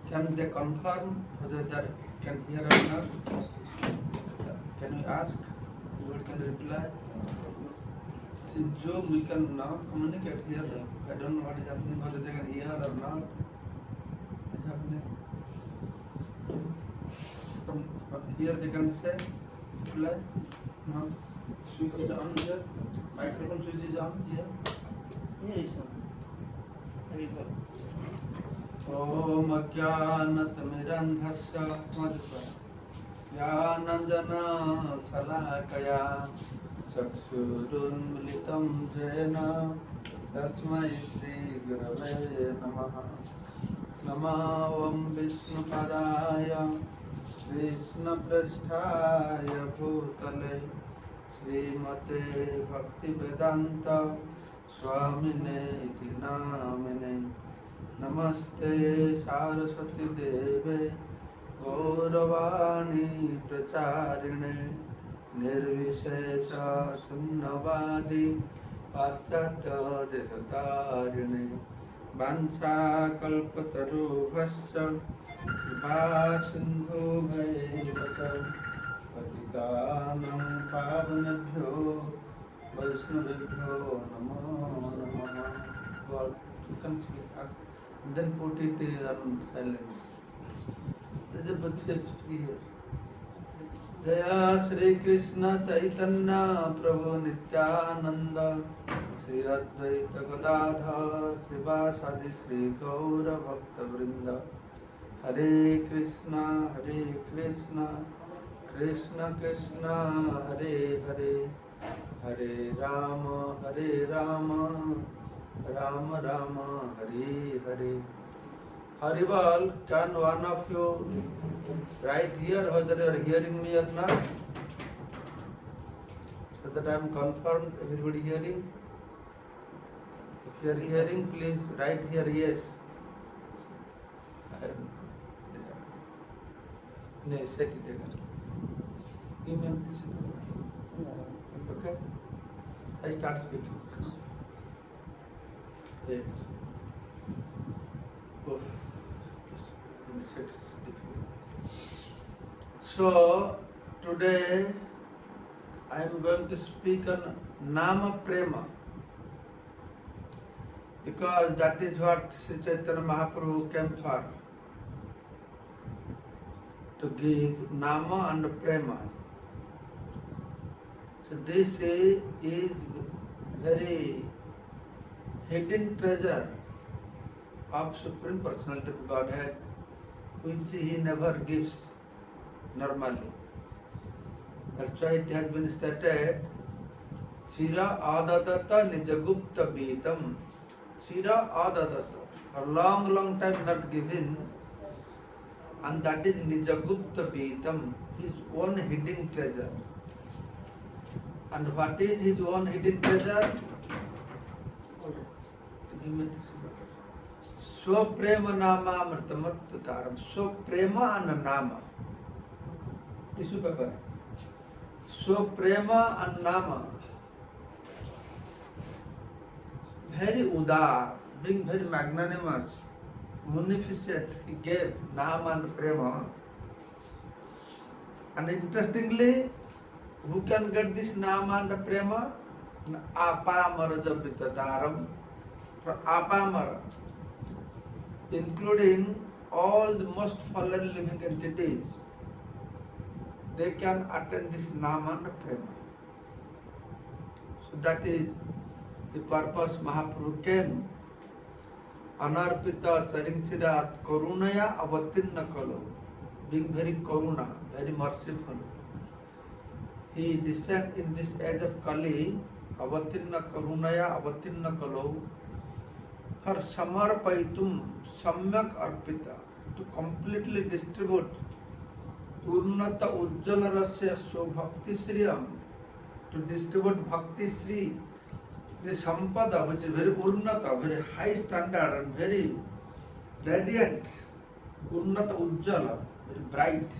Can they confirm whether they can hear or not? Can we ask? What can reply? See, Zoom we can now communicate here. I don't know what is happening, whether they can hear or not. What is happening? From here they can say, reply. No. Switch is on here. Microphone switch is on here. Yeah, it's on. Very good. ॐ अज्ञानतिमिरन्धस्य ज्ञानाञ्जनशलाकया चक्षुरुन्मिलितं येन तस्मै श्रीगुरवे नमः। नमो विष्णुपदाय कृष्णपृष्ठाय भूतले श्रीमते भक्तिवेदान्त स्वामिने इति नामिने। नमस्ते सारस्वती देवे गौरवाणी प्रचारिणे निर्विशेष शून्यवादी पाश्चात्य देशतारिणे। वाञ्छाकल्पतरुभ्यश्च कृपा सिन्धुभ्यैव पतितानां पावनेभ्यो वैष्णवेभ्यो नमो नमः। God, you can speak. Then put it on silence. There's a success here. Jaya Shri Krishna Chaitanya Prabhu Nityananda Shri Advaita Gadadhar Srivasadi Shri Gaura Bhakta Vrinda. Hare Krishna Krishna Krishna Hare Hare Hare Rama Rama Rama Hare Hare. Haribal, can one of you write here whether you are hearing me or not? So that I am confirmed, everybody hearing? If you are hearing, please write here yes. No, set it again. Email this. Okay? I start speaking. Yes. Oof. This is difficult. So today I am going to speak on Nama Prema, because that is what Sri Chaitanya Mahaprabhu came for, to give Nama and Prema. So this is very hidden treasure of Supreme Personality of Godhead, which He never gives normally. That's why it has been stated, Chira Adadata Nijagupta Beatam. Chira Adadata, a long time not given, and that is Nijagupta Beatam, his own hidden treasure. And what is his own hidden treasure? Swaprema Nama Amritamatutaram. Swaprema and Nama. Tissue paper. Swaprema and Nama. Very udar, being very magnanimous, munificent, he gave Nama and Prema. And interestingly, who can get this Nama and Prema? Apamara Japitataram. Apamara, including all the most fallen living entities, they can attain this Nama and Prema. So that is the purpose Mahaprabhu came. Anarpita Charinchirat Karunaya Avatinna Kalo, being very Karuna, very merciful. He descended in this age of Kali, Avatinna Karunaya Avatinna Kalo, for Samarpaitum Samyak Arpita, to completely distribute Urnata Ujjala Rasya Bhakti Sriyam, to distribute Bhakti Sri, the Sampada, which is very Urnata, very high standard and very radiant, Urnata Ujjala, very bright.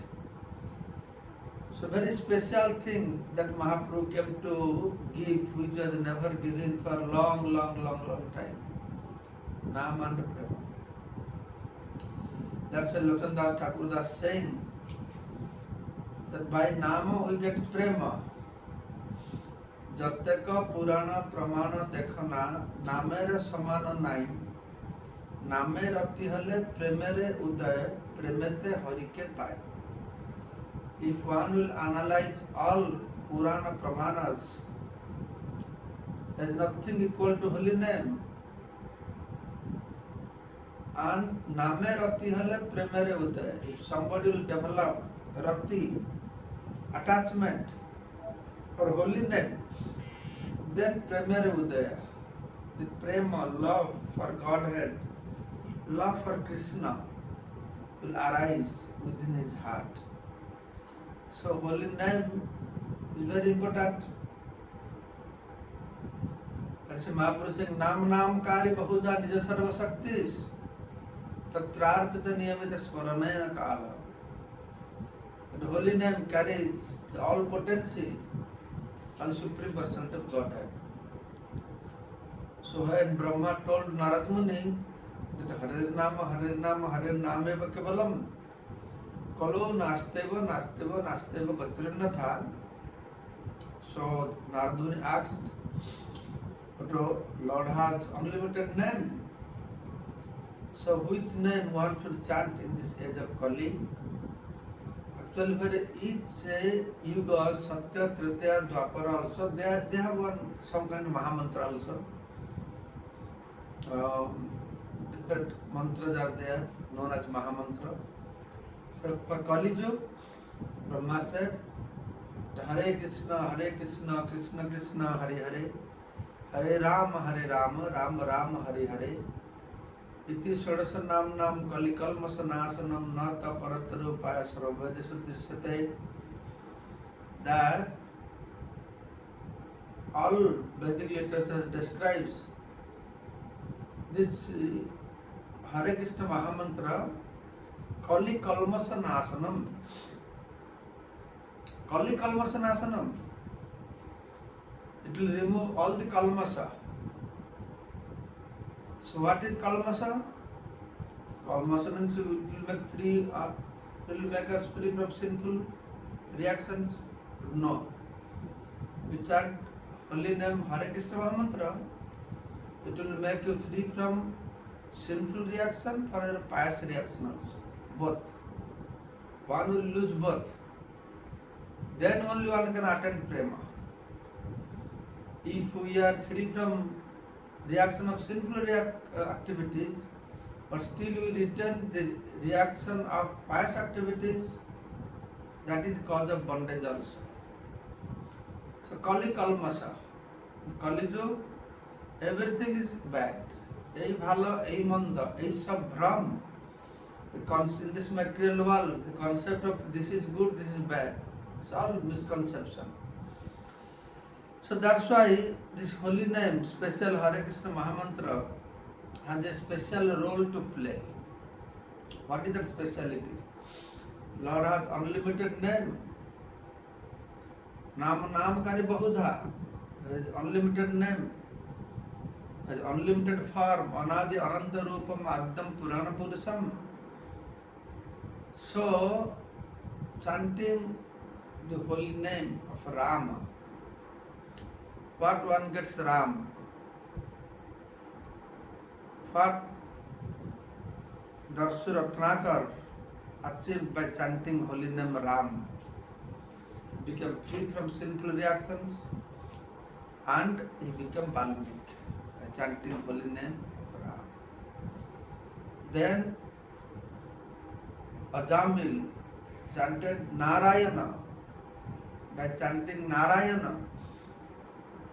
So very special thing that Mahaprabhu came to give, which was never given for a long time. Nama and Prema. That's why Lochand Das Thakur Das saying that by Nama we get Prema. Jatteka Purana Pramana Dekhana Namere Samana Nai Name Rati Hale Premere Uday Premete Harike Pai. If one will analyze all Purana Pramanas, there is nothing equal to holy name. And Name Rati Hale Premere Uday. If somebody will develop Rati, attachment for holy name, then Premere Udaya, the prema, love for Godhead, love for Krishna will arise within his heart. So holy name is very important. That's why Mahaprabhu saying, Nam Kari Bahuja Nija Sarva Shaktis Tatrarpita Niyamita Smaranaya Kala. The holy name carries the all potency and Supreme Personality of Godhead. So when Brahma told Narad Muni that Hare Nama Eva Kevalam Kalu Nasteva Gatirinatha. So Narad Muni asked, but Lord has unlimited name. So which name one should chant in this age of Kali? Actually, for each yuga, Satya, Tritiya, Dwapara also, they have some kind of Mahamantra also. Different mantras are there, known as Mahamantra. For Kali Yuga, Brahma said, Hare Krishna, Krishna Krishna, Hare Hare, Hare Rama, Rama Hare Hare. Iti Shodasa Nam Kalikalma Sanasanam Nata Parattarupaya Sarvadisuddhisate. That all Vedic literature describes this Hare Krishna Mahamantra Kali Kalmasanasanam. Kali Kalmasanasanam. It will remove all the kalmasa. So what is kalmasa? Kalmasa means it will make us free from sinful reactions. No. We chant holy name Hare Krishna Mahamantra. It will make you free from sinful reaction or pious reaction also. Both. One will lose both. Then only one can attain prema. If we are free from reaction of sinful activities, but still we retain the reaction of pious activities, that is cause of bondage also. So Kali Kalmasa, Kali Yug, everything is bad. এই ভালো এই মন্দ এই সব ভ্রম, in this material world the concept of this is good, this is bad, it's all misconception. So that's why this holy name, special Hare Krishna Mahamantra, has a special role to play. What is that speciality? Lord has unlimited name. Naam kari bahudha. There is unlimited name. There is unlimited form. Anadi ananta rupam addam purana purusham. So, chanting the holy name of Rama, what one gets Ram? What Darsu Ratnakar achieved by chanting holy name Ram? He became free from sinful reactions and he became Valmiki by chanting holy name Ram. Then Ajamil chanted Narayana by chanting Narayana.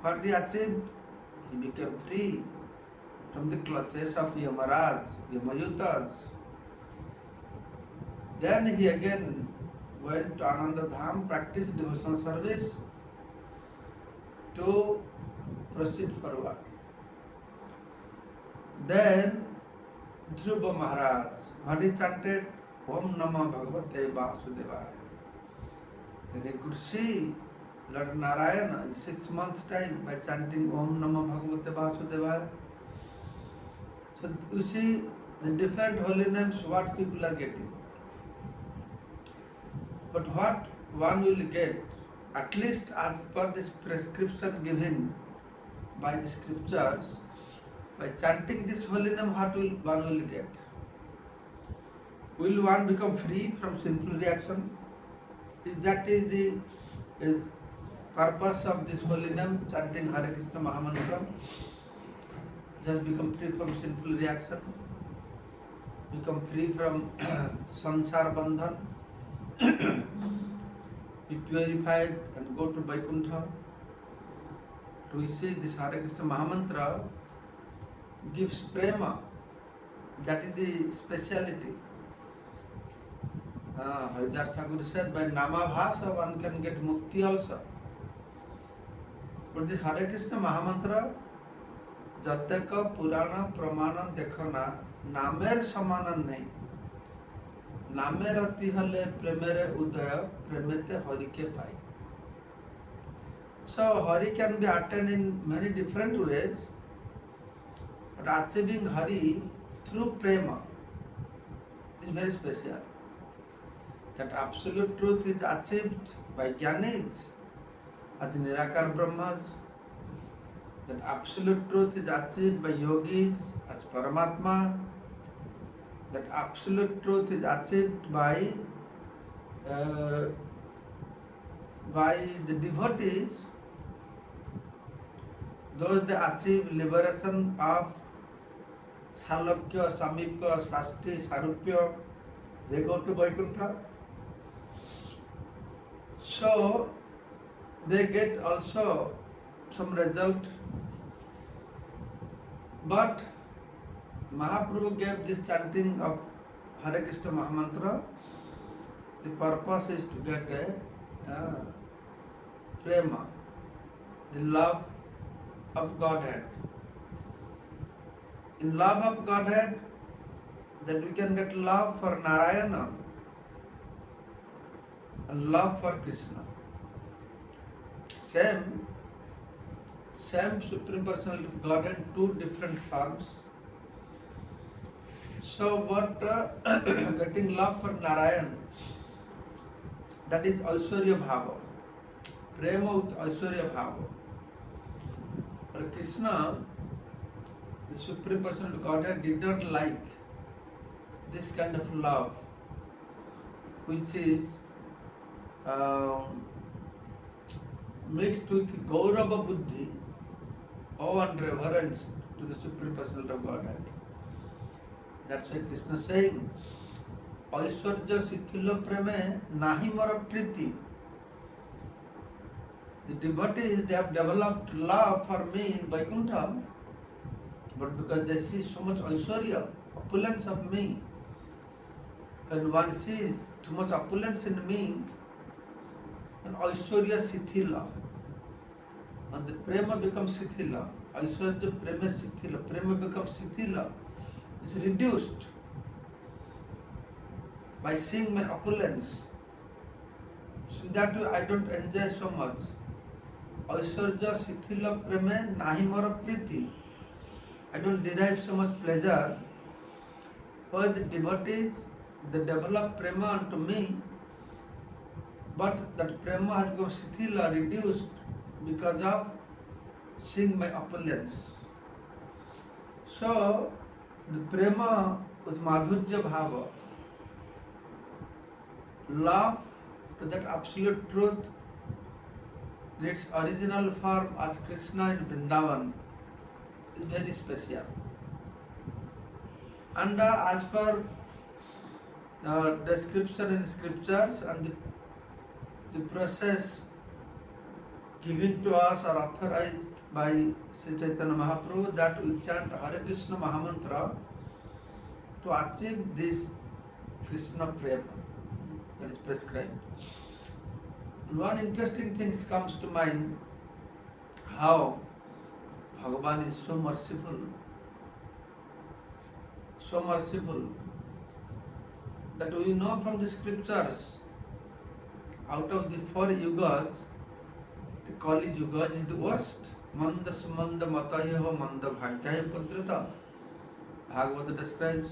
What he achieved? He became free from the clutches of Yamaraj, Yamayutas. Then he again went to Ananda Dham, practiced devotional service to proceed forward. Then Dhruva Maharaj, what he chanted? Om Namah Bhagavate Vasudevaya. Then he could see Lord Narayana in 6 months' time by chanting Om Namah Bhagavate Vasudevaya. So you see the different holy names what people are getting. But what one will get, at least as per this prescription given by the scriptures, by chanting this holy name, what will one will get? Will one become free from sinful reaction? That is the purpose of this holy name, chanting Hare Krishna Mahamantra. Just become free from sinful reaction, become free from sansar bandhan, be purified and go to Vaikuntha. To see this Hare Krishna Mahamantra gives prema, that is the speciality. Haridas Thakur said, by Namabhasa one can get mukti also. But this Hare Krishna Mahamantra, जतक पुराण प्रमाण देखना नामेर समान नहीं, नामे रति हले प्रेमेरे उदय प्रेमेते हरि के पाई. So Hari can be attained in many different ways, but achieving Hari through prema is very special. That absolute truth is achieved by Jnanis as Nirakar Brahmas. That absolute truth is achieved by yogis as Paramatma. That absolute truth is achieved by the devotees. Those they achieve liberation of Salokya, Samipya, Sasti, Sarupya, they go to Vaikuntha. So they get also some result. But Mahaprabhu gave this chanting of Hare Krishna Mahamantra. The purpose is to get a prema, the love of Godhead. In love of Godhead, that we can get love for Narayana and love for Krishna. Same Supreme Personality of Godhead, two different forms. So what getting love for Narayan, that is Aishwarya Bhava, Prema with Aishwarya Bhava. For Krishna, the Supreme Personality of Godhead did not like this kind of love, which is mixed with Gaurava Buddhi, awe and reverence to the Supreme Personality of Godhead. That's why Krishna saying, Aishwarya Sithila Preme Nahi Mara Priti. The devotees, they have developed love for me in Vaikuntha, but because they see so much Aishwarya, opulence of me, when one sees too much opulence in me, and Aishwarya Sithila, and the prema becomes Sithila. Aishwarya prema Sithila. Prema becomes Sithila. It's reduced by seeing my opulence. So that way I don't enjoy so much. Aishwarya Sithila prema nahi mara priti. I don't derive so much pleasure. For the devotees, they develop prema unto me, but that prema has become Sithila, reduced, because of seeing my opulence. So, the prema with madhurya bhava, love to that absolute truth in its original form as Krishna in Vrindavan is very special. And as per description in scriptures and the process given to us or authorized by Sri Chaitanya Mahaprabhu, that we chant Hare Krishna Mahamantra to achieve this Krishna prema that is prescribed. One interesting thing comes to mind, how Bhagavan is so merciful that we know from the scriptures, out of the 4 yugas, the Kali Yuga is the worst. Manda sumanda matayaho manda bhagyaya padrata. Bhagavata describes.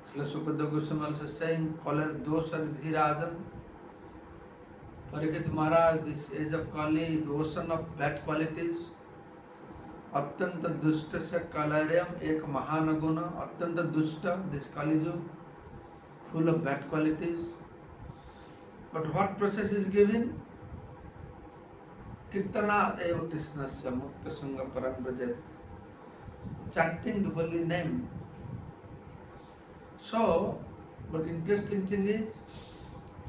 Srila Sukadeva Goswami also saying, Kalar dosha nidhirajan. Parikit Maharaj, this age of Kali, the ocean of bad qualities. Atyanta dushta se kalaryam ek mahanaguna. Atyanta dushta, this Kali Yuga, full of bad qualities. But what process is given? Kirtana eva Krishnasya mukta sangha param brajet. Chanting the holy name. So, but interesting thing is,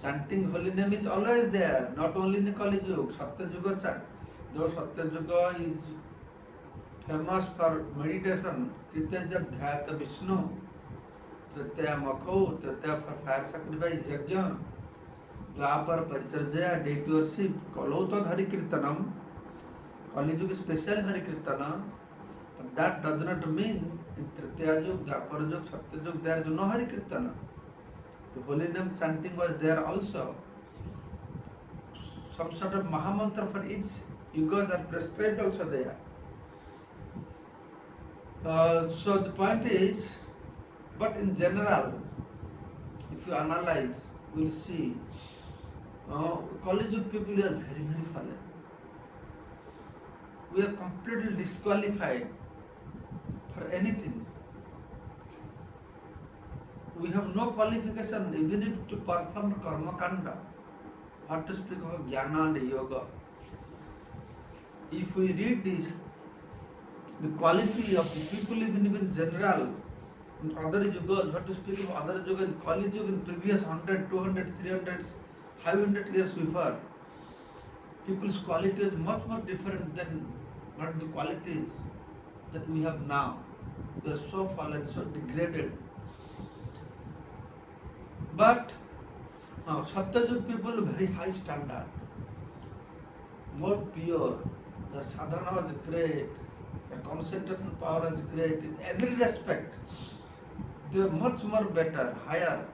chanting holy name is always there, not only in the Kali Yuga. Satya Yuga chant. Though Satya Yuga is famous for meditation, Tritiya Dhyata Vishnu, Tritiya Makho, Tritiya for fire sacrifice, Yajna, Dwapar Paricharjaya, deity worship, Kalotad Hari Kirtanam, Kali Yuga special Hari Kirtana, but that does not mean in Tritiya Yuga, Dwapar Yuga, Satya Yuga, there is no Hari Kirtana. The holy name chanting was there also. Some sort of Mahamantra for each yugas are prescribed also there. So the point is, but in general, if you analyze, you will see, Kali Yuga people are very, very fallen. We are completely disqualified for anything. We have no qualification even if to perform karma kanda. What to speak of jnana and yoga. If we read this, the quality of the people even in general, in other yugas, what to speak of other yugas, in Kali Yuga, in previous 100, 200, 300, 500 years before, people's quality is much more different than what the qualities that we have now. We are so fallen, so degraded. But Satyajug people very high standard, more pure. The sadhana was great, the concentration power was great in every respect. They are much more better, higher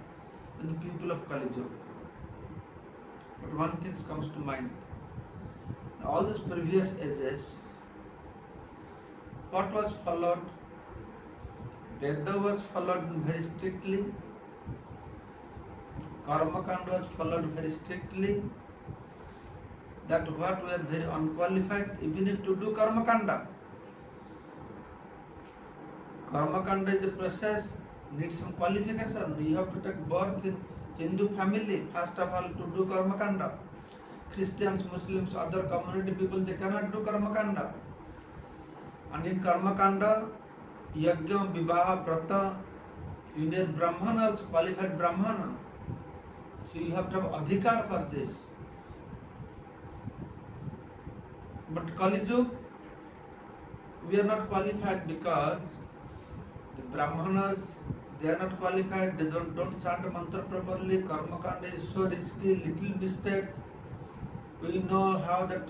than the people of Kali Yuga. But one thing comes to mind. All these previous ages, what was followed? Veda was followed very strictly. Karma Kanda was followed very strictly. That what we are very unqualified even if to do Karma Kanda. Karma Kanda is a process, needs some qualification. You have to take birth in Hindu family, first of all, to do Karma Kanda. Christians, Muslims, other community people, they cannot do Karma Kanda. And in Karma Kanda, Yajna, Vivaha, Vrata, you need Brahmanas, qualified Brahmana. So you have to have adhikar for this. But Kali Yuga, we are not qualified because the Brahmanas, they are not qualified, they don't chant a mantra properly, Karma Kanda is so risky, little mistake. We know how that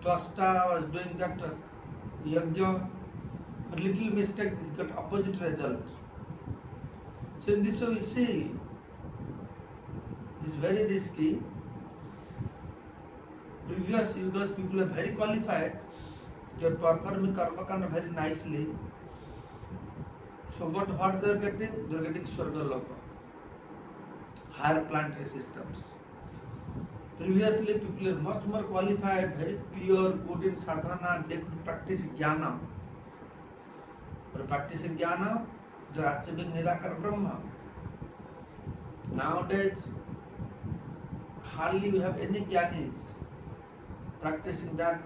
Twasta was doing that Yajna, a little mistake, it got opposite result. So in this way we see, it is very risky. Previous those people are very qualified, they are performing Karma Kanda very nicely. So what they are getting? They are getting Swarga Loka, higher planetary systems. Previously people are much more qualified, very pure, good in sadhana, they could practice jnana. For practicing jnana, they are achieving Nirakara Brahma. Nowadays, hardly we have any jnanis practicing that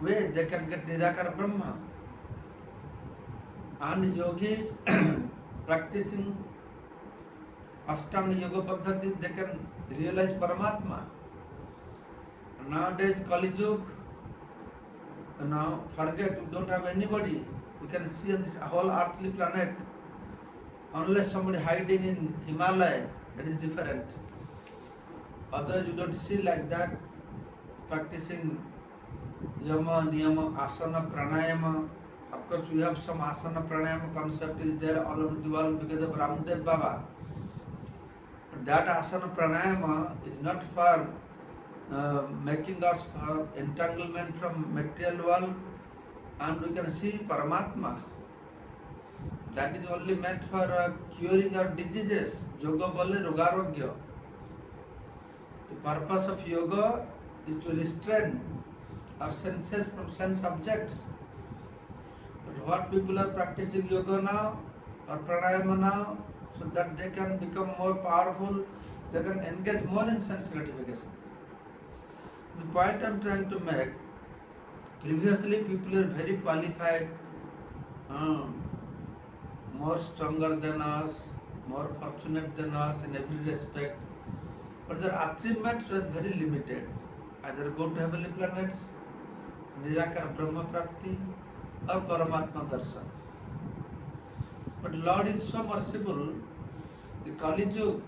way, they can get Nirakara Brahma. And yogis practicing Ashtanga Yoga Paddhati, they can realize Paramatma. Nowadays, Kali Yuga, now forget, we don't have anybody. We can see on this whole earthly planet, unless somebody hiding in Himalaya, that is different. Otherwise, you don't see like that, practicing Yama, Niyama, Asana, Pranayama. Of course, we have some Asana, Pranayama concept is there all over the world because of Ramdev Baba. But that Asana, Pranayama is not for making us entanglement from material world, and we can see Paramatma. That is only meant for curing our diseases. Yoga bole rogarogya. The purpose of yoga is to restrain our senses from sense objects. But what people are practicing yoga now or pranayama now, so that they can become more powerful, they can engage more in sense gratification. The point I am trying to make, previously people are very qualified, more stronger than us, more fortunate than us in every respect, but their achievements were very limited. Either go to heavenly planets, Nirakara Brahma Prapti, or Paramatma Darshan. But Lord is so merciful, the Kali Yuga,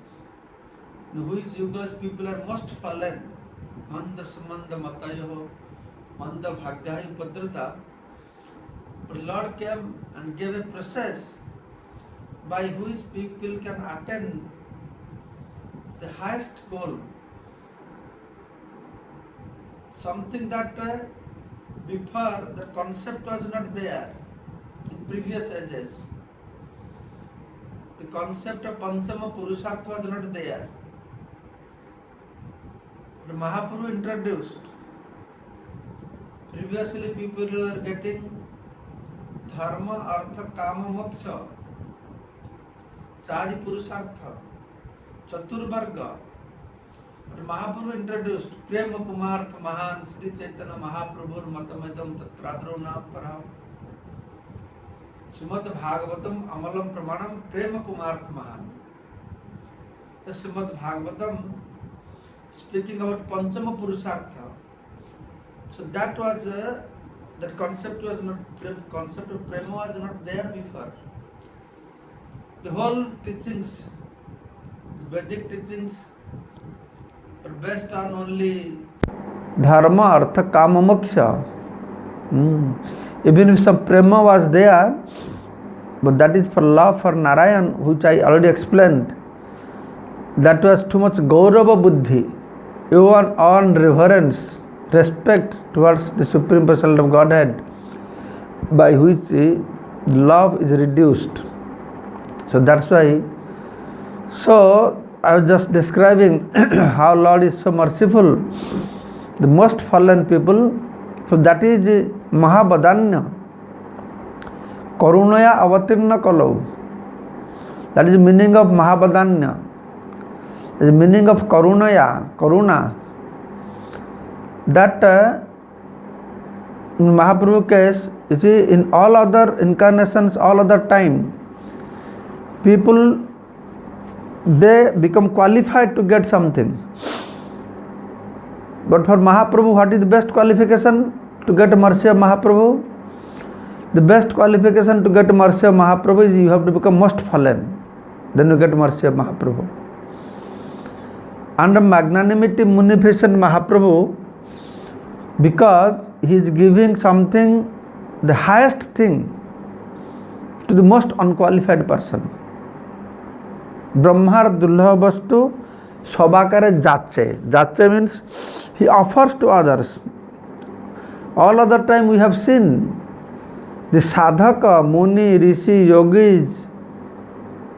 in which yugas people are most fallen, Manda Sumanda Matayo, Manda Bhagyahi Padrata. But Lord came and gave a process by which people can attain the highest goal. Something that before the concept was not there in previous ages. The concept of Panchama Purushartha was not there. The Mahaprabhu introduced. Previously people were getting Dharma, Artha, Kama, Moksha, Chari Purushartha, Chaturvarga. But Mahaprabhu introduced Prema Pumartha Mahan Sri Chaitanya Mahaprabhu Matamedam Tatradrona Param Srimad Bhagavatam Amalam Pramanam Prema Pumartha Mahan. The Srimad Bhagavatam speaking about Panchama Purushartha. So that was that concept was not concept of prema was not there before. The whole teachings, the Vedic teachings, are based on only Dharma, Artha, Kama, Moksha. Even if some prema was there, but that is for love for Narayan, which I already explained. That was too much Gaurava Buddhi. You want on reverence, respect towards the Supreme Personality of Godhead, by which love is reduced. So that's why. So I was just describing how Lord is so merciful. The most fallen people, so that is Mahabadanya. Karunaya avatirna kalau. That is the meaning of Mahabadanya. The meaning of Karunaya, Karuna. That in Mahaprabhu case, you see, in all other incarnations, all other time, people, they become qualified to get something. But for Mahaprabhu, what is the best qualification to get mercy of Mahaprabhu? The best qualification to get mercy of Mahaprabhu is you have to become most fallen. Then you get mercy of Mahaprabhu. Under magnanimity, munificent Mahaprabhu, because he is giving something, the highest thing, to the most unqualified person. Brahmar dullabha vastu sabakare jache. Jache means he offers to others. All other time we have seen the sadhaka, muni, rishi, yogis,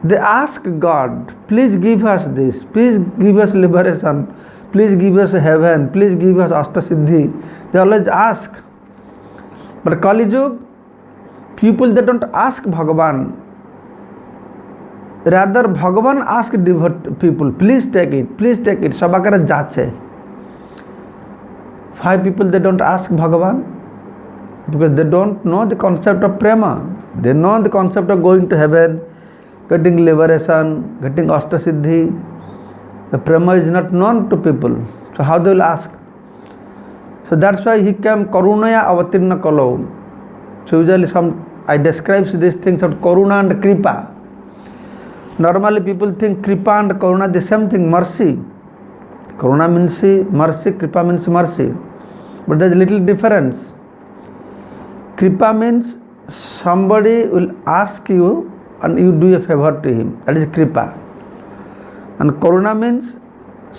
they ask God, please give us this, please give us liberation, please give us heaven, please give us Ashtasiddhi. They always ask. But Kali Yuga, people, they don't ask Bhagavan. Rather, Bhagavan ask people, please take it, sabakara jache. Why people, they don't ask Bhagavan? Because they don't know the concept of prema. They know the concept of going to heaven, getting liberation, getting Ashtasiddhi. The prema is not known to people. So how they will ask? So that's why he came Karunaya Avatirna Kalau. So usually I describe these things of Karuna and Kripa. Normally people think Kripa and Karuna the same thing, mercy. Karuna means mercy, Kripa means mercy. But there is little difference. Kripa means somebody will ask you and you do a favor to him. That is Kripa. And Karuna means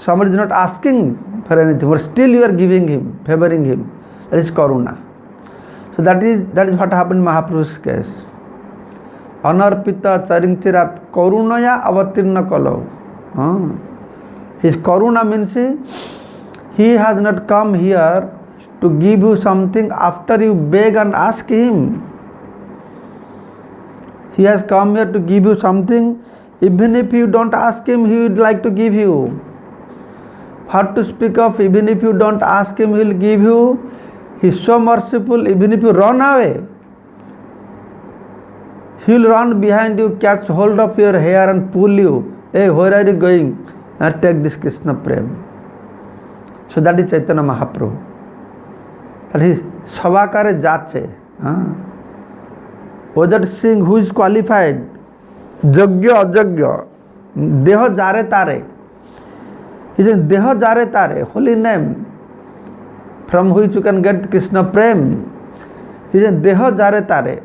somebody is not asking for anything, but still you are giving him, favoring him. That is Karuna. So that is what happened in Mahaprabhu's case. Anarpita charingchirat Karunaya avatirna kalau. His Karuna means he has not come here to give you something after you beg and ask him. He has come here to give you something. Even if you don't ask him, he would like to give you. What to speak of, even if you don't ask him, he will give you. He is so merciful, even if you run away, he will run behind you, catch hold of your hair and pull you. Hey, where are you going? And take this Krishna Prem. So that is Chaitanya Mahaprabhu. That is Savakare Jache. Whether seeing who is qualified, Jagya Ajagya, Deho Jare Tare. He says, Deho Jare Tare, holy name, from which you can get Krishna Prem. He says, Deho Jare Tare.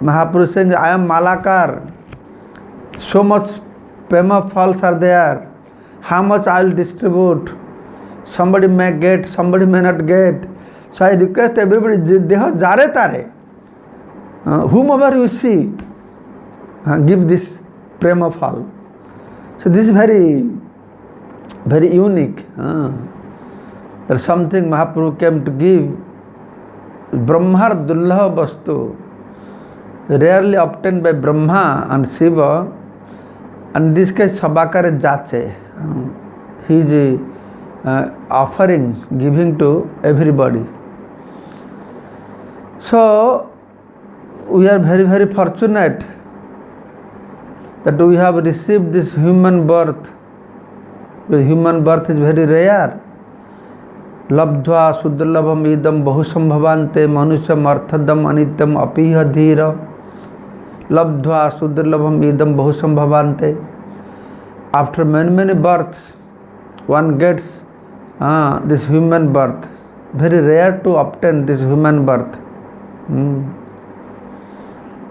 Mahaprabhu saying, I am Malakar. So much Prema falls are there. How much I will distribute? Somebody may get, somebody may not get. So I request everybody, Deho Jare Tare. Whomever you see, give this Prema fall. So this is very, very unique. There's something Mahaprabhu came to give. Brahmar dullabha vastu, rarely obtained by Brahma and Shiva. And this case Sabakare Jache. He is offering, giving to everybody. So we are very, very fortunate that we have received this human birth. The human birth is very rare. Labdhva sudurlabham idam bahusambhavante manusham arthadam anityam apiha dhira. Labdhva sudurlabham idam bahusambhavante. After many, many births, one gets this human birth. Very rare to obtain this human birth.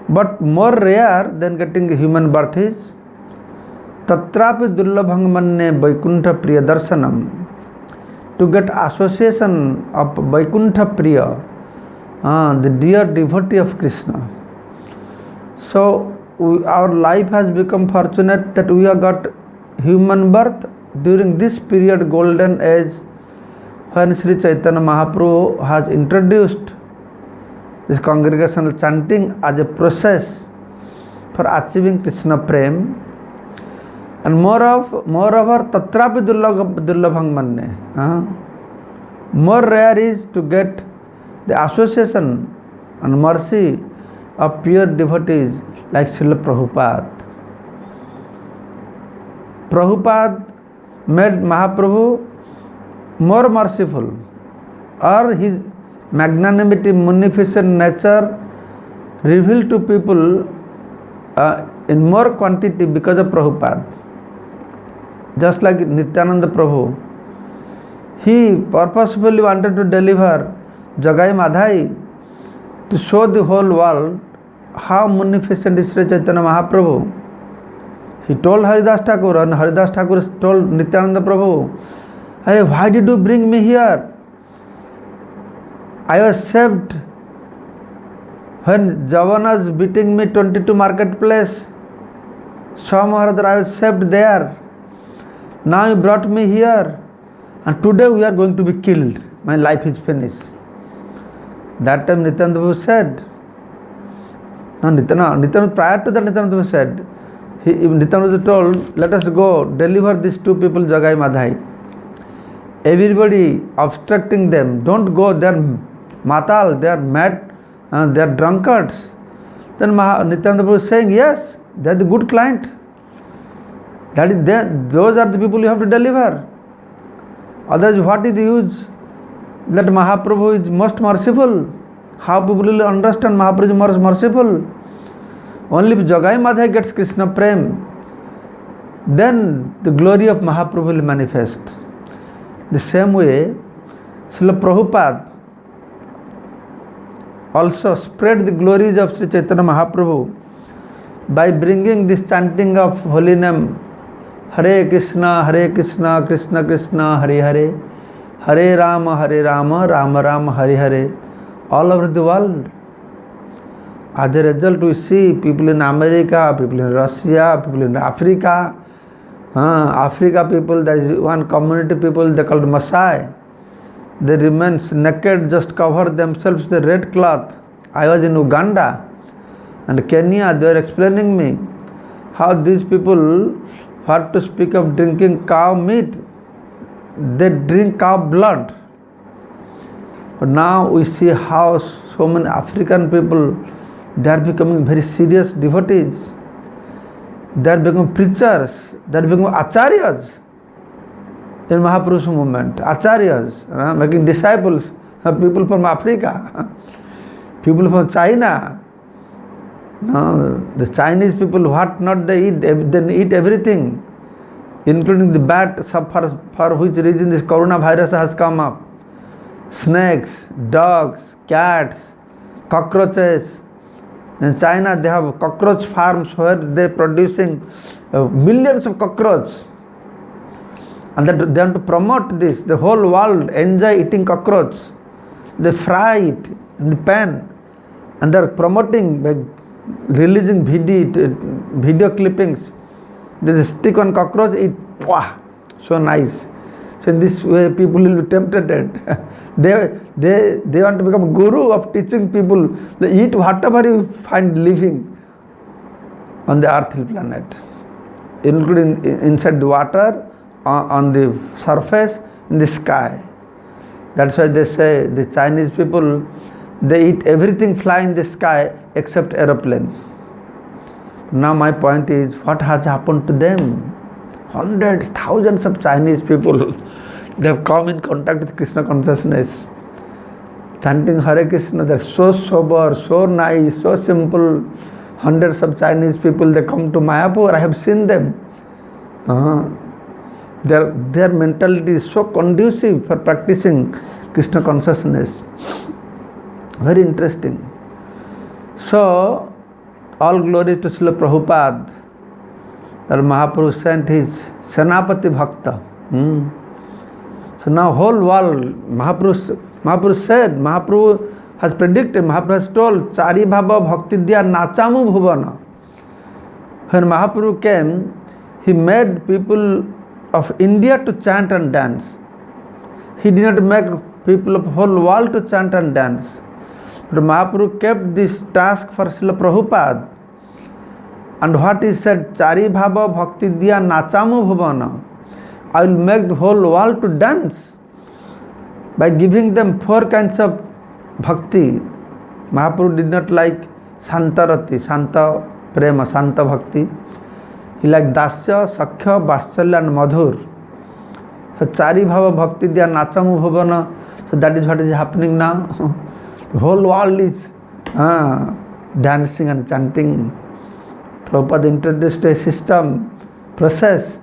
But more rare than getting a human birth is Tatrapi dullabhang manne Vaikuntha Priya Darshanam. To get association of Vaikuntha Priya, the dear devotee of Krishna. So our life has become fortunate that we have got human birth during this period, golden age, when Sri Chaitanya Mahaprabhu has introduced this congregational chanting as a process for achieving Krishna Prem. And moreover, Tatrapi dullabhang manne. More rare is to get the association and mercy of pure devotees like Srila Prabhupada. Prabhupada made Mahaprabhu more merciful, or his magnanimity, munificent nature revealed to people in more quantity because of Prabhupada. Just like Nityananda Prabhu, he purposefully wanted to deliver Jagai Madhai to show the whole world how munificent is Sri Chaitanya Mahaprabhu. He told Haridas Thakur, and Haridas Thakur told Nityananda Prabhu, "Hey, why did you bring me here? I was saved when Javanas beating me 22 marketplace. Somehow or other I was saved there. Now you brought me here, and today we are going to be killed. My life is finished." That time Nityananda Prabhu said, Nityananda, prior to that Nityananda Prabhu said, Nityananda told, "Let us go deliver these two people Jagai Madhai." Everybody obstructing them, "Don't go, they are matal, they are mad, they are drunkards." Then Nityananda Prabhu is saying, "Yes, they are the good client. Those are the people you have to deliver. Otherwise, what is the use that Mahaprabhu is most merciful? How people will understand Mahaprabhu is most merciful? Only if Jagai Madhai gets Krishna Prem, then the glory of Mahaprabhu will manifest." The same way, Srila Prabhupada also spread the glories of Sri Chaitanya Mahaprabhu by bringing this chanting of holy name, Hare Krishna, Krishna Krishna, Hare Hare, Hare Rama, Rama Rama, Hare Hare, all over the world. As a result, we see people in America, people in Russia, people in Africa. Africa people, there is one community people, they called Maasai. They remain naked, just cover themselves with a red cloth. I was in Uganda and Kenya, they were explaining me how these people, what to speak of drinking cow meat, they drink cow blood. But now we see how so many African people, they are becoming very serious devotees. They are becoming preachers, they are becoming acharyas in Mahaprabhu's movement. Acharyas, making disciples, people from Africa, people from China. The Chinese people, what not they eat, they eat everything, including the bat, for which reason this coronavirus has come up. Snakes, dogs, cats, cockroaches. In China, they have cockroach farms where they are producing millions of cockroaches. And they want to promote this. The whole world enjoy eating cockroach. They fry it in the pan. And they are promoting by releasing video clippings. They stick on cockroach, eat. Wow, so nice. So in this way, people will be tempted. They want to become guru of teaching people. They eat whatever you find living on the earthly planet, including inside the water, on the surface, in the sky. That's why they say the Chinese people, they eat everything flying in the sky except aeroplane. Now my point is, what has happened to them? Hundreds, thousands of Chinese people, they have come in contact with Krishna consciousness, chanting Hare Krishna. They are so sober, so nice, so simple. Hundreds of Chinese people, they come to Mayapur. I have seen them. Their mentality is so conducive for practicing Krishna consciousness. Very interesting. So, all glory to Srila Prabhupada, that Mahaprabhu sent his Senapati Bhakta. So now whole world, Mahaprabhu said, Mahaprabhu has predicted, Mahaprabhu has told, Chari Bhava Bhakti Diya Nachamu Bhuvana. When Mahaprabhu came, he made people of India to chant and dance. He did not make people of whole world to chant and dance. But Mahaprabhu kept this task for Srila Prabhupada. And what he said, Chari Bhava Bhakti Diya Nachamu Bhuvana. I will make the whole world to dance. by giving them 4 kinds of bhakti. Mahaprabhu did not like Santarati, Santa Prema, Santa Bhakti. He liked Dasya, Sakhya, Vatshalya and Madhur. So Chari Bhava Bhakti, they are Nachamu Bhavana. So that is what is happening now. The whole world is dancing and chanting. Prabhupada introduced a system, process,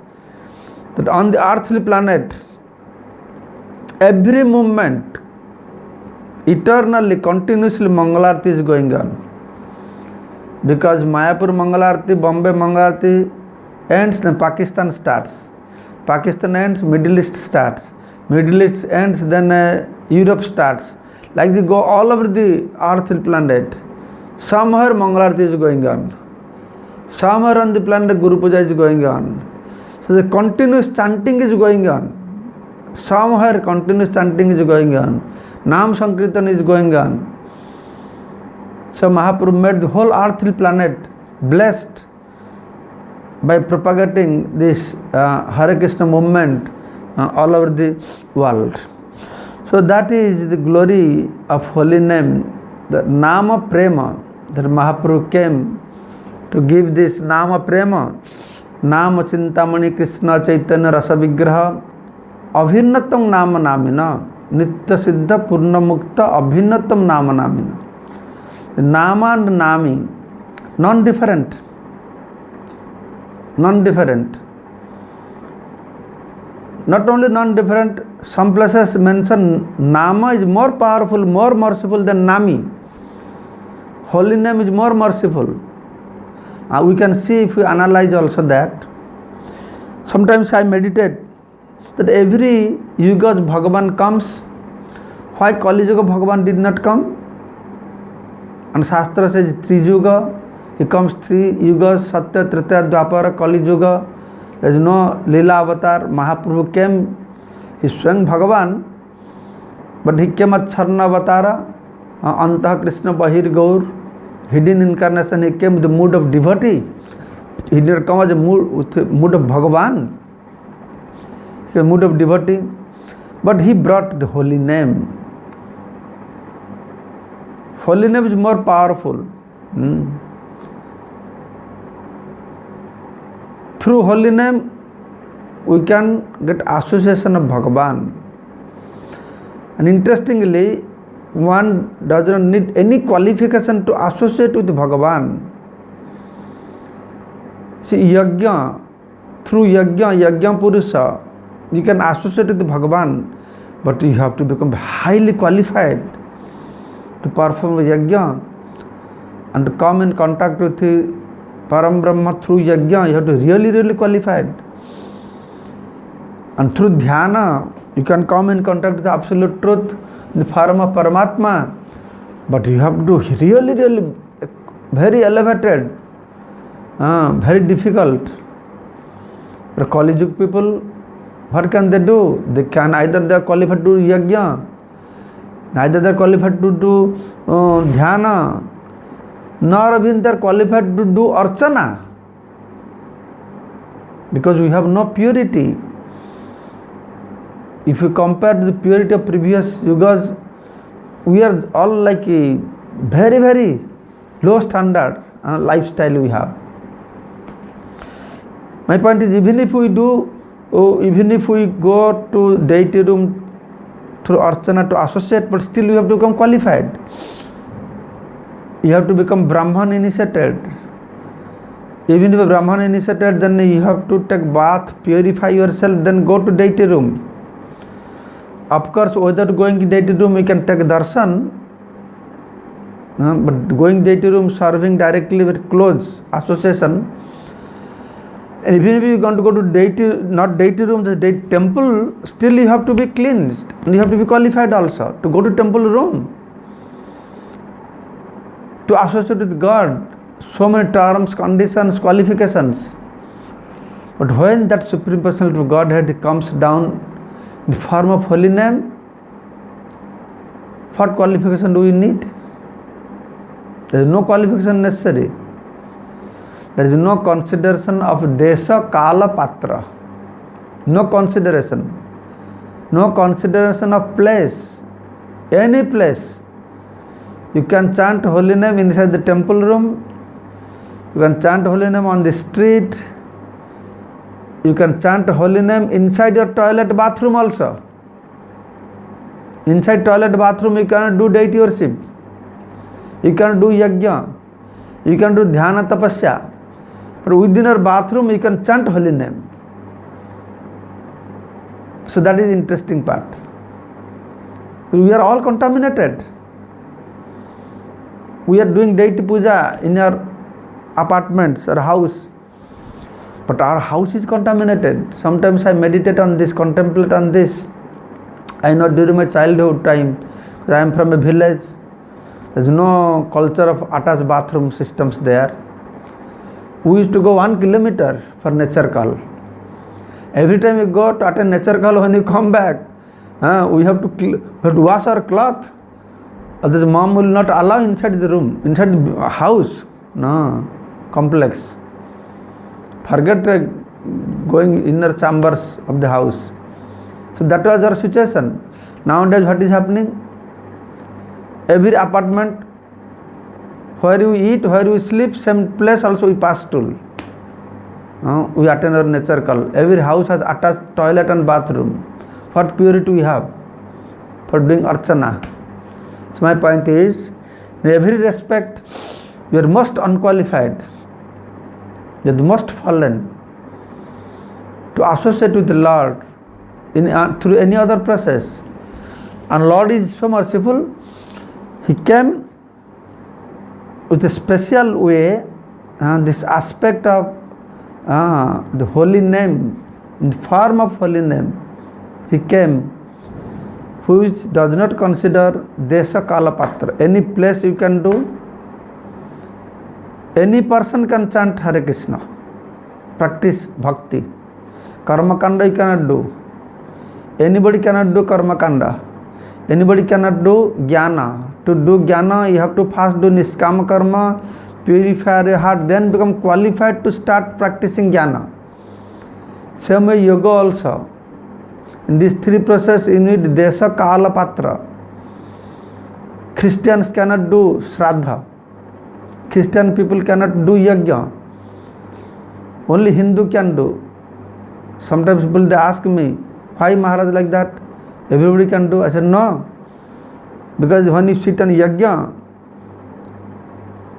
that on the earthly planet, every moment, eternally, continuously Mangalarti is going on. Because Mayapur Mangalarti, Bombay Mangalarti ends, then Pakistan starts. Pakistan ends, Middle East starts. Middle East ends, then Europe starts. Like they go all over the earthly planet. Somewhere Mangalarti is going on. Somewhere on the planet Guru Puja is going on. So the continuous chanting is going on. Somewhere continuous chanting is going on. Nam Sankirtan is going on. So Mahaprabhu made the whole earthly planet blessed by propagating this Hare Krishna movement all over the world. So that is the glory of holy name, the Nama Prema, that Mahaprabhu came to give this Nama Prema, Nama Chintamani Krishna Chaitanya Rasa Vigraha, Abhinnatam Nama Namina, Nitya Siddha Purna Mukta Abhinnatam Nama Namina. The Nama and Nami, non-different. Non-different. Not only non-different, some places mention Nama is more powerful, more merciful than Nami. Holy name is more merciful. We can see if we analyze also that. Sometimes I meditate that every yuga Bhagavan comes. Why Kali Yuga Bhagavan did not come? And Shastra says 3 yuga. He comes 3 yugas, Satya, Trita, Dwapara, Kali Yuga. There is no Leela avatar. Mahaprabhu came, he swung Bhagavan, but he came as Charna avatara, Antah Krishna Bahir Gaur, hidden incarnation. He came with the mood of devotee. He did not come as a mood of Bhagavan. He was a mood of devotee, but he brought the holy name. Holy name is more powerful. Through holy name, we can get association of Bhagavan. And interestingly, one does not need any qualification to associate with Bhagavan. See, Yajna, through Yajna Purusha, you can associate with Bhagavan, but you have to become highly qualified to perform Yajna and to come in contact with the Param Brahma through Yajna. You have to really qualified. And through Dhyana, you can come in contact with the absolute truth, the form of Paramatma. But you have to do really very elevated, very difficult. For Kali Yuga people, what can they do? They can either they are qualified to do Yajna, neither they are qualified to do Dhyana, nor even they are qualified to do Archana. Because we have no purity. If you compare the purity of previous yugas, we are all like a very low standard lifestyle we have. My point is, even if we go to deity room through Archana to associate, but still you have to become qualified. You have to become Brahman initiated. Even if a Brahman initiated, then you have to take bath, purify yourself, then go to deity room. Of course, without going to deity room, we can take darshan, but going deity room, serving directly with clothes, association. And even if you want to go to deity, not deity room, the deity temple, still you have to be cleansed, and you have to be qualified also to go to temple room, to associate with God. So many terms, conditions, qualifications. But when that Supreme Personality of Godhead comes down in the form of holy name, what qualification do we need? There is no qualification necessary. There is no consideration of Desha, Kala, Patra. No consideration. no consideration of place, any place. You can chant holy name inside the temple room, you can chant holy name on the street, you can chant holy name inside your toilet bathroom also. Inside toilet bathroom you cannot do deity worship, you can do yajna, you can do dhyana tapasya, but within your bathroom you can chant holy name. So that is interesting part. We are all contaminated. We are doing deity puja in our apartments or house, but our house is contaminated. Sometimes I meditate on this, contemplate on this. I know during my childhood time, I am from a village, there is no culture of attached bathroom systems there. We used to go 1 kilometer for nature call. Every time we go to attend nature call, when you come back, we have to wash our cloth. Otherwise mom will not allow inside the room, inside the house, no, complex. Forget going inner chambers of the house. So that was our situation. Nowadays what is happening? Every apartment, where you eat, where you sleep, same place also we pass stool. We attend our nature call. Every house has attached toilet and bathroom. What purity we have for doing archana. So my point is, in every respect, you are most unqualified, you are the most fallen to associate with the Lord through any other process. And Lord is so merciful, He came with a special way, this aspect of the holy name, in the form of holy name, He came, which does not consider desha kala patra. Any place you can do, any person can chant Hare Krishna, practice bhakti. Karma kanda you cannot do. Anybody cannot do karma kanda. Anybody cannot do jnana. To do jnana, you have to first do niskama karma, purify your heart, then become qualified to start practicing jnana. Same way yoga also. In these three processes, you need desha kala patra. Christians cannot do shraddha. Christian people cannot do yajna. Only Hindu can do. Sometimes people they ask me, why Maharaj like that? Everybody can do. I said no. Because when you sit on yajna,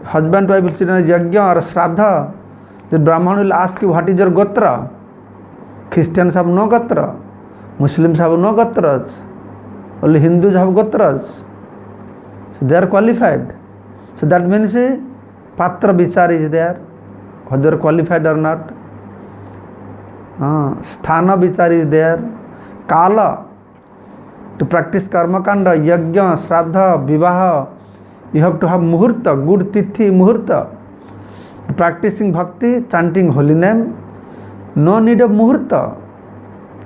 husband wife will sit on yajna or shraddha, the Brahman will ask you, what is your gotra? Christians have no gotra. Muslims have no gotras. Only Hindus have gotras. So they are qualified. So that means patra vichar is there, whether they are qualified or not. Sthana vichar is there. Kala, to practice karma kanda, yajna, shraddha, vivaha, you have to have muhurta, good tithi, muhurta. Practicing bhakti, chanting holy name, no need of muhurta.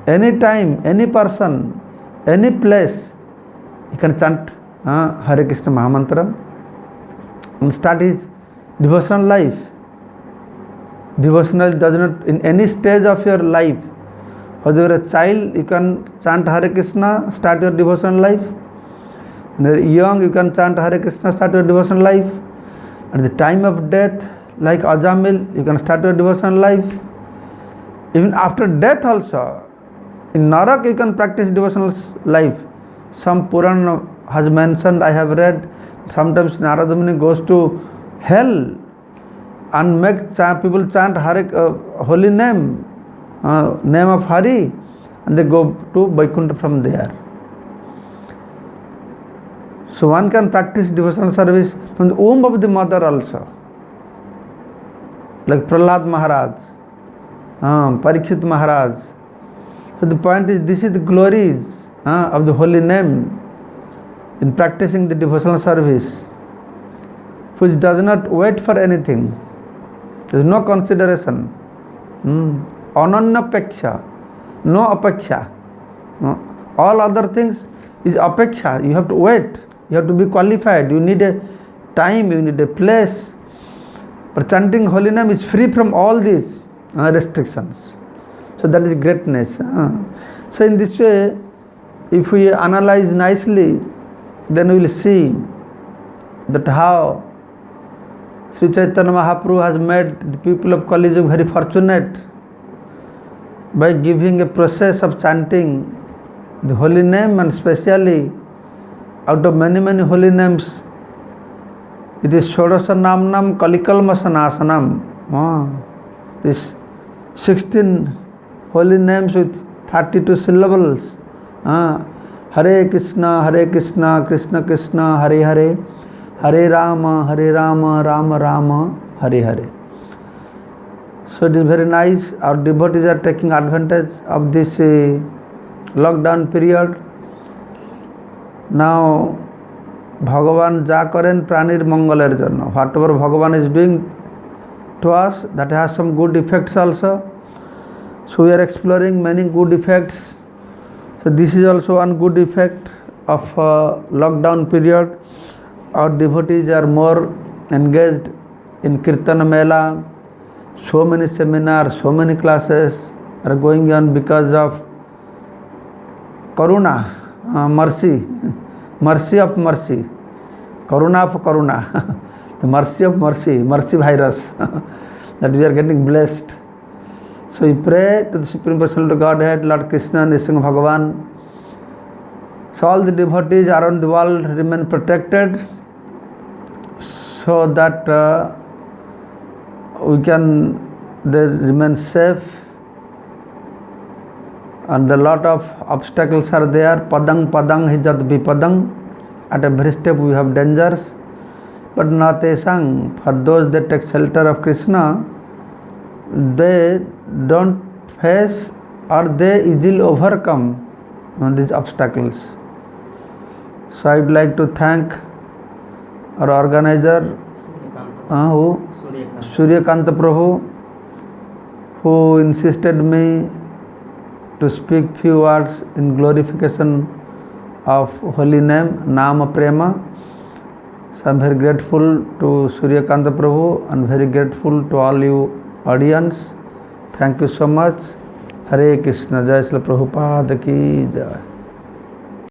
Any time, any person, any place, you can chant Hare Krishna Mahamantra and start his devotional life. Devotional does not, in any stage of your life, whether you are a child, you can chant Hare Krishna, start your devotional life. When you are young, you can chant Hare Krishna, start your devotional life. At the time of death, like Ajamil, you can start your devotional life. Even after death also, in Narak you can practice devotional life. Some Puran has mentioned, I have read, sometimes Narada Muni goes to hell and make people chant holy name, name of Hari, and they go to Vaikuntha from there. So one can practice devotional service from the womb of the mother also, like Prahlad Maharaj, Parikshit Maharaj. So the point is, this is the glories of the holy name in practicing the devotional service, which does not wait for anything. There is no consideration. Ananya peksha, no apeksha. All other things is apeksha. You have to wait. You have to be qualified. You need a time. You need a place. But chanting holy name is free from all these restrictions. So that is greatness. So in this way, if we analyze nicely, then we will see that how Sri Chaitanya Mahaprabhu has made the people of Kali Yuga very fortunate by giving a process of chanting the holy name, and specially out of many holy names, it is Shodasa Namnam Kalikalmasanasanam. This 16 holy names with 32 syllables. Hare Krishna, Krishna Krishna, Hare Hare, Hare Rama, Rama Rama, Hare Hare. So it is very nice. Our devotees are taking advantage of this lockdown period. Now Bhagavan ja karen pranir mangaler janna. Whatever Bhagavan is doing to us, that has some good effects also. So we are exploring many good effects. So this is also one good effect of lockdown period. Our devotees are more engaged in Kirtana Mela. So many seminars, so many classes are going on because of Karuna, mercy, mercy of mercy, Karuna of Karuna, the mercy of mercy, mercy virus, that we are getting blessed. So we pray to the Supreme Personality of Godhead, Lord Krishna, Nrsimha Bhagavan, so all the devotees around the world remain protected, so that they remain safe, and a lot of obstacles are there. Padang hijat vipadang. At every step we have dangers, but not a sang. For those that take shelter of Krishna, they don't face or they easily overcome these obstacles. So I would like to thank our organizer, Suryakanta Prabhu, who insisted me to speak few words in glorification of holy name, Nama Prema. So I am very grateful to Suryakanta Prabhu and very grateful to all you audience. Thank you so much. Hare Krishna. Jai Srila Prabhupada ki jai.